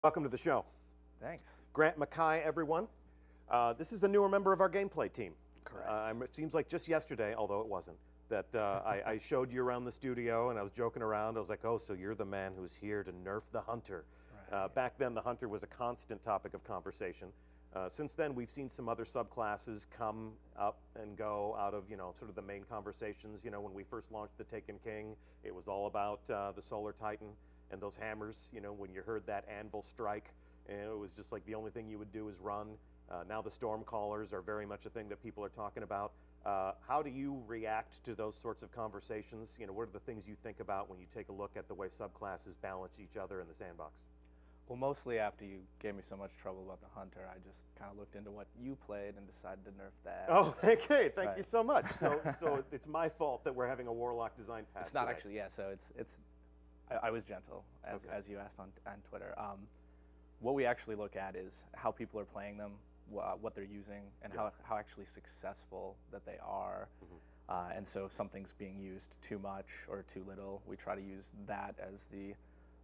Welcome to the show. Thanks. Grant Mackay, everyone. This is a newer member of our gameplay team. Correct. It seems like just yesterday, although it wasn't, that I showed you around the studio and I was joking around. I was like, oh, so you're the man who's here to nerf the Hunter. Right. Back then, the Hunter was a constant topic of conversation. Since then, we've seen some other subclasses come up and go out of, sort of the main conversations. When we first launched the Taken King, it was all about the Solar Titan and those hammers. When you heard that anvil strike, it was just like the only thing you would do is run. Now the Stormcallers are very much a thing that people are talking about. How do you react to those sorts of conversations? What are the things you think about when you take a look at the way subclasses balance each other in the sandbox? Well, mostly after you gave me so much trouble about the Hunter, I just kind of looked into what you played and decided to nerf that. Oh, okay. Thank Right. you so much. So it's my fault that we're having a Warlock design pass. It's not today. actually, yeah. So I was gentle, as you asked on Twitter. What we actually look at is how people are playing them, what they're using, and how actually successful that they are. Mm-hmm. And so if something's being used too much or too little, we try to use that as the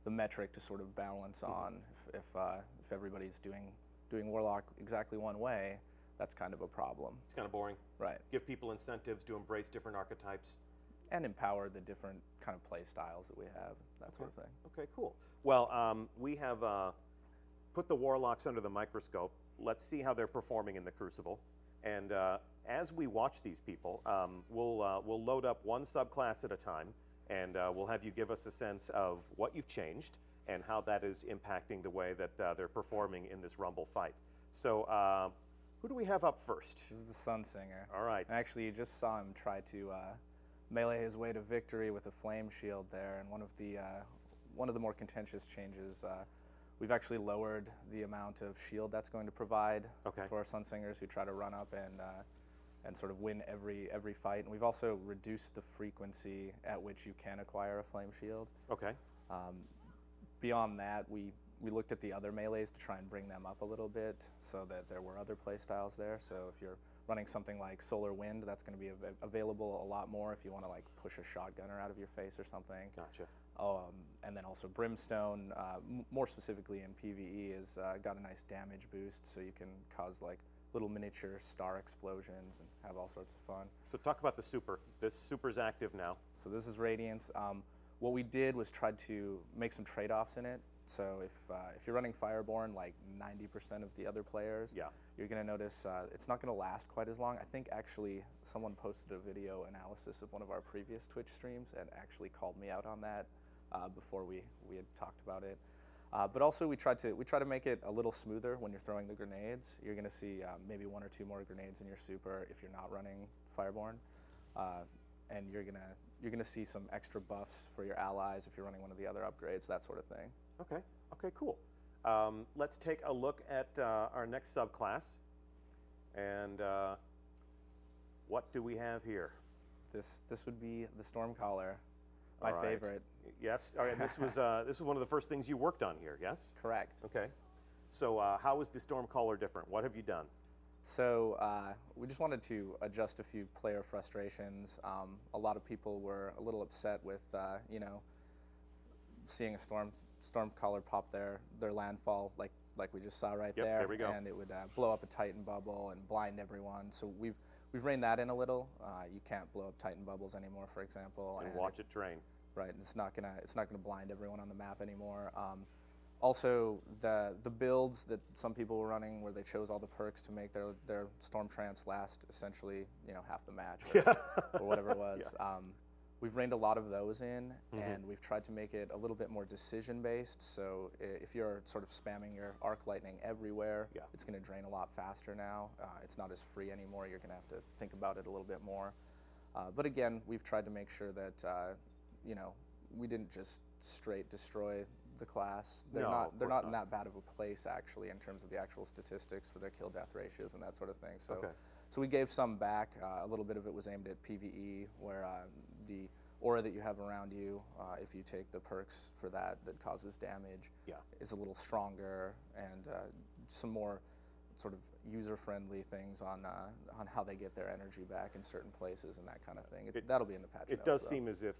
metric to sort of balance on. If everybody's doing Warlock exactly one way, that's kind of a problem. It's kind of boring. Right. Give people incentives to embrace different archetypes. And empower the different kind of play styles that we have, that sort of thing. Okay, cool. Well, we have put the Warlocks under the microscope. Let's see how they're performing in the Crucible. And as we watch these people, we'll load up one subclass at a time, and we'll have you give us a sense of what you've changed and how that is impacting the way that they're performing in this Rumble fight. So who do we have up first? This is the Sun Singer. All right. And actually, you just saw him try to melee his way to victory with a flame shield there. And one of the more contentious changes, we've actually lowered the amount of shield that's going to provide for Sun Singers who try to run up and sort of win every fight. And we've also reduced the frequency at which you can acquire a flame shield. Okay. Beyond that, we looked at the other melees to try and bring them up a little bit so that there were other play styles there. So if you're running something like Solar Wind, that's going to be available a lot more if you want to like push a shotgunner out of your face or something. Gotcha. And then also Brimstone, more specifically in PvE, has got a nice damage boost, so you can cause like little miniature star explosions and have all sorts of fun. So talk about the super. This super's active now. So this is Radiance. What we did was tried to make some trade-offs in it. So if you're running Fireborn like 90% of the other players, you're going to notice it's not going to last quite as long. I think actually someone posted a video analysis of one of our previous Twitch streams and actually called me out on that before we had talked about it. But also we try to make it a little smoother when you're throwing the grenades. You're going to see maybe one or two more grenades in your super if you're not running Fireborn, and you're gonna see some extra buffs for your allies if you're running one of the other upgrades, that sort of thing. Okay, cool. Let's take a look at our next subclass. And what do we have here? This would be the Stormcaller, my favorite. Yes. All right. This was one of the first things you worked on here. Yes. Correct. Okay. So how is the Stormcaller different? What have you done? So we just wanted to adjust a few player frustrations. A lot of people were a little upset with seeing a Stormcaller pop their landfall like we just saw right there. There we go. And it would blow up a Titan bubble and blind everyone. So we've reined that in a little. You can't blow up Titan bubbles anymore, for example. And watch it drain. Right. It's not gonna blind everyone on the map anymore. Also, the builds that some people were running, where they chose all the perks to make their Storm Trance last essentially, half the match or whatever it was. We've reined a lot of those in, and we've tried to make it a little bit more decision-based. So if you're sort of spamming your Arc Lightning everywhere, it's going to drain a lot faster now. It's not as free anymore. You're going to have to think about it a little bit more. But again, we've tried to make sure that we didn't just straight destroy the class. They're not in that bad of a place actually in terms of the actual statistics for their kill-death ratios and that sort of thing. So we gave some back. A little bit of it was aimed at PvE, where the aura that you have around you, if you take the perks for that causes damage, is a little stronger, and some more sort of user-friendly things on how they get their energy back in certain places and that kind of thing. That'll be in the patch notes. It does seem as if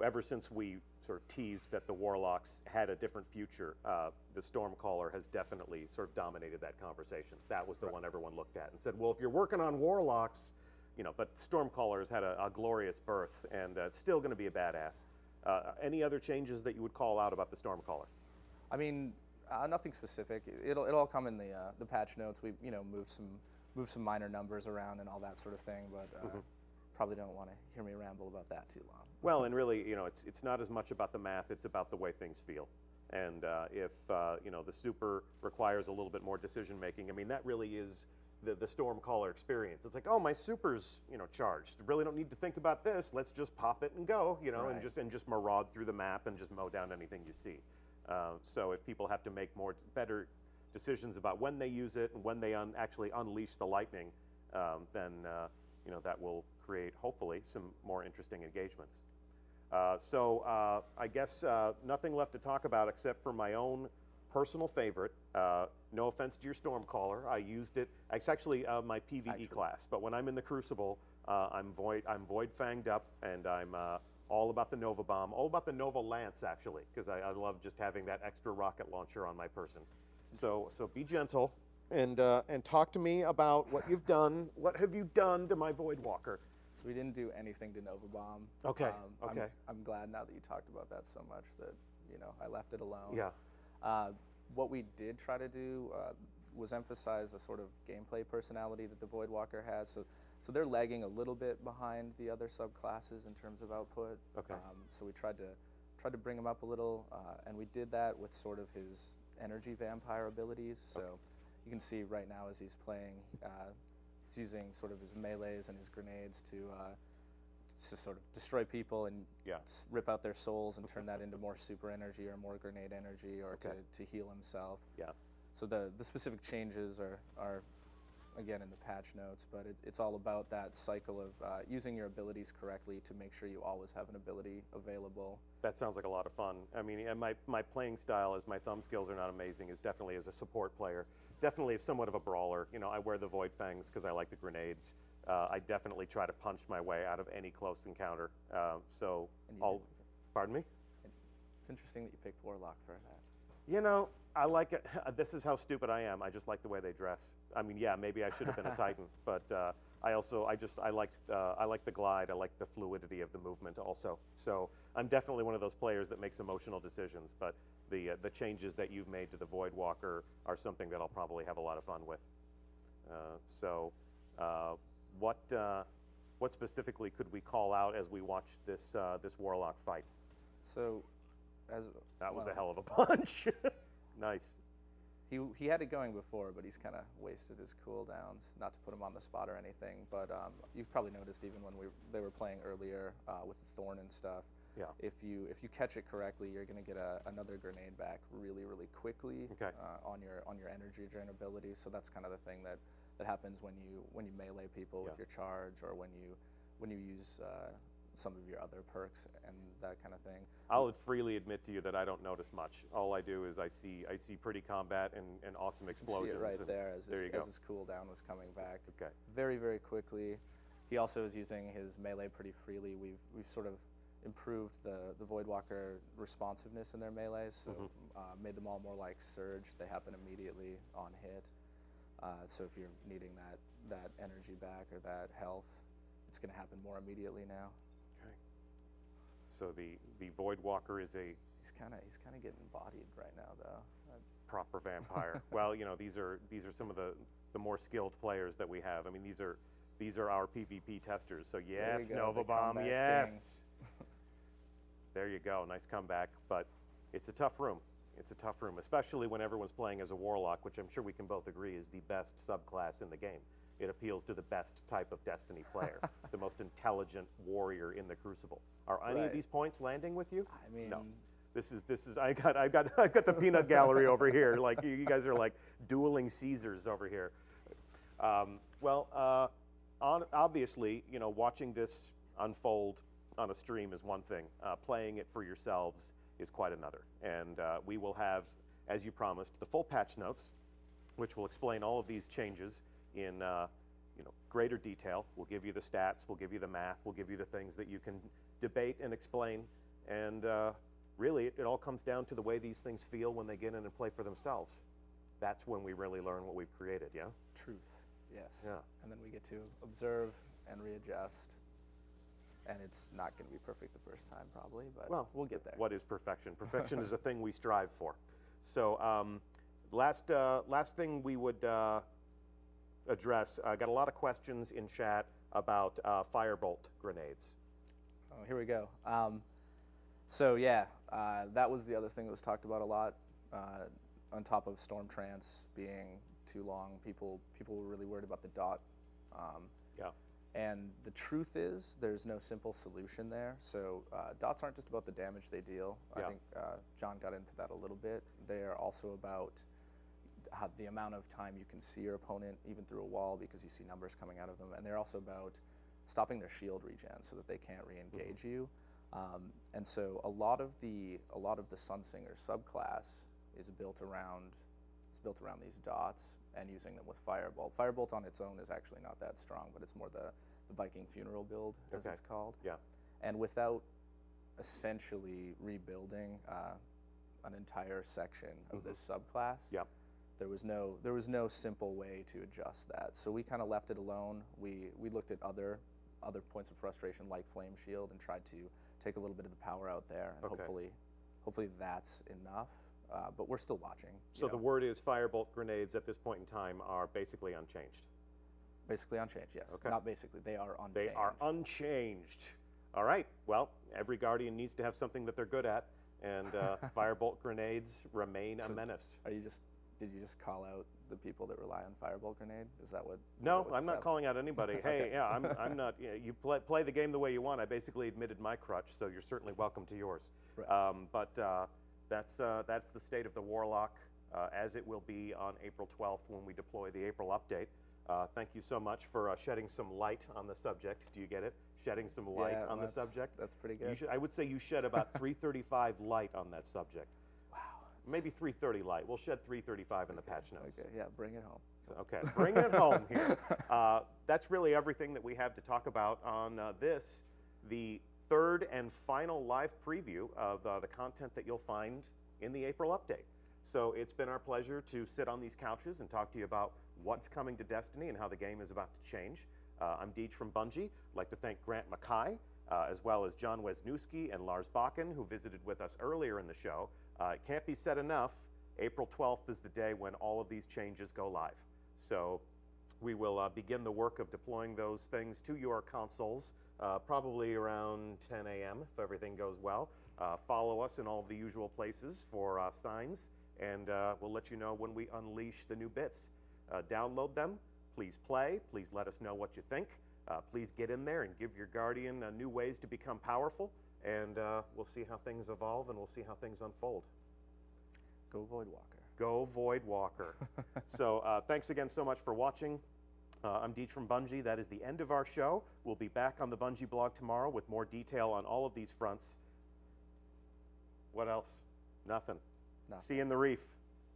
ever since we sort of teased that the Warlocks had a different future, the Stormcaller has definitely sort of dominated that conversation. That was the one everyone looked at and said, well, if you're working on Warlocks, but Stormcaller has had a glorious birth, and it's still going to be a badass. Any other changes that you would call out about the Stormcaller? I mean, nothing specific. It'll all come in the patch notes. We moved some minor numbers around and all that sort of thing, but probably don't want to hear me ramble about that too long. Well, and really, it's not as much about the math; it's about the way things feel. And if the super requires a little bit more decision making, I mean, that really is the Stormcaller experience. It's like, oh, my super's charged. Really don't need to think about this. Let's just pop it and go, Right. and just maraud through the map and just mow down anything you see. So if people have to make better decisions about when they use it and when they actually unleash the lightning, then that will create hopefully some more interesting engagements. So I guess nothing left to talk about except for my own personal favorite. No offense to your Stormcaller, I used it. It's actually my PvE class, but when I'm in the Crucible, I'm Void Fanged up, and I'm all about the Nova Bomb, all about the Nova Lance actually, because I love just having that extra rocket launcher on my person. So be gentle and talk to me about what you've done. What have you done to my Void Walker? So we didn't do anything to Nova Bomb. Okay. Okay. I'm glad now that you talked about that so much that I left it alone. Yeah. What we did try to do was emphasize the sort of gameplay personality that the Void Walker has. So they're lagging a little bit behind the other subclasses in terms of output. Okay. So we tried to bring him up a little, and we did that with sort of his energy vampire abilities. So you can see right now as he's playing, he's using sort of his melees and his grenades to sort of destroy people and rip out their souls and turn that into more super energy or more grenade energy, or to heal himself. Yeah. So the specific changes are again in the patch notes, but it's all about that cycle of using your abilities correctly to make sure you always have an ability available. That sounds like a lot of fun. I mean, and my playing style, as my thumb skills are not amazing, is definitely as a support player. Definitely somewhat of a brawler. I wear the Void Fangs because I like the grenades. I definitely try to punch my way out of any close encounter. Pardon me? It's interesting that you picked Warlock for that. I like it. This is how stupid I am. I just like the way they dress. I mean, yeah, maybe I should have been a Titan, but I like the glide. I like the fluidity of the movement also. So I'm definitely one of those players that makes emotional decisions. But the changes that you've made to the Void Walker are something that I'll probably have a lot of fun with. What specifically could we call out as we watch this Warlock fight? So, that was a hell of a punch. Nice. He had it going before, but he's kind of wasted his cooldowns. Not to put him on the spot or anything, but you've probably noticed even when they were playing earlier with the Thorn and stuff. Yeah. If you catch it correctly, you're going to get another grenade back really quickly on your energy drain abilities. So that's kind of the thing that happens when you melee people with your charge, or when you use some of your other perks and that kind of thing. I'll freely admit to you that I don't notice much. All I do is I see pretty combat and awesome explosions. You can see it right there as his cooldown was coming back. Okay. Very quickly. He also is using his melee pretty freely. We've sort of improved the Voidwalker responsiveness in their melees, so made them all more like Surge. They happen immediately on hit. So if you're needing that energy back or that health, it's going to happen more immediately now. Okay. So the Voidwalker is a he's kind of getting bodied right now though. Proper vampire. Well, these are some of the more skilled players that we have. I mean, these are our PvP testers. So yes, Nova Bomb, yes. There you go. Nice comeback, but it's a tough room. It's a tough room, especially when everyone's playing as a Warlock, which I'm sure we can both agree is the best subclass in the game. It appeals to the best type of Destiny player, the most intelligent warrior in the Crucible. Are any of these points landing with you? I mean, no. This is I got the peanut gallery over here. Like you guys are like dueling Caesars over here. Obviously, watching this unfold on a stream is one thing. Playing it for yourselves is quite another. And we will have, as you promised, the full patch notes, which will explain all of these changes in greater detail. We'll give you the stats, we'll give you the math, we'll give you the things that you can debate and explain And really, it all comes down to the way these things feel when they get in and play for themselves. That's when we really learn what we've created, yeah? Truth, yes. Yeah. And then we get to observe and readjust. And it's not going to be perfect the first time, probably, but we'll get there. What is perfection? Perfection is a thing we strive for. So last thing we would address, I got a lot of questions in chat about firebolt grenades. Oh, here we go. So yeah, that was the other thing that was talked about a lot. On top of Storm Trance being too long, people were really worried about the dot. Yeah. And the truth is, there's no simple solution there. So dots aren't just about the damage they deal. Yeah. I think John got into that a little bit. They are also about the amount of time you can see your opponent, even through a wall, because you see numbers coming out of them. And they're also about stopping their shield regen so that they can't re-engage you. And so a lot of the Sunsinger subclass is built around these dots and using them with Firebolt. Firebolt on its own is actually not that strong, but it's more the Viking funeral build, as it's called. Yeah. And without essentially rebuilding an entire section of this subclass, yeah, there was no simple way to adjust that. So we kind of left it alone. We looked at other points of frustration like Flame Shield and tried to take a little bit of the power out there, and hopefully that's enough. But we're still watching. So the word is firebolt grenades at this point in time are basically unchanged. Basically unchanged, yes. Okay. Not basically, they are unchanged. They are unchanged. All right. Well, every Guardian needs to have something that they're good at, and firebolt grenades remain a menace. Did you just call out the people that rely on firebolt grenade? Is that what? No, I'm not calling out anybody. Hey, yeah, I'm not. You play the game the way you want. I basically admitted my crutch, so you're certainly welcome to yours. Right. But that's the state of the Warlock as it will be on April 12th when we deploy the April update. Thank you so much for shedding some light on the subject. Do you get it? Shedding some light on the subject? That's pretty good. I would say you shed about 335 light on that subject. Wow. Maybe 330 light. We'll shed 335 in the patch notes. Okay, yeah, bring it home. So, okay, bring it home here. That's really everything that we have to talk about on the third and final live preview of the content that you'll find in the April update. So it's been our pleasure to sit on these couches and talk to you about what's coming to Destiny and how the game is about to change. I'm Deej from Bungie. I'd like to thank Grant Mackay, as well as John Wisniewski and Lars Bakken, who visited with us earlier in the show. It can't be said enough, April 12th is the day when all of these changes go live. So we will begin the work of deploying those things to your consoles probably around 10 a.m. if everything goes well. Follow us in all of the usual places for signs, and we'll let you know when we unleash the new bits. Download them, please play, please let us know what you think. Please get in there and give your Guardian new ways to become powerful, and we'll see how things evolve and we'll see how things unfold. Go Voidwalker. Go Voidwalker. So thanks again so much for watching. I'm Deej from Bungie. That is the end of our show. We'll be back on the Bungie blog tomorrow with more detail on all of these fronts. What else? Nothing. See you in the reef.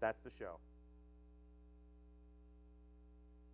That's the show.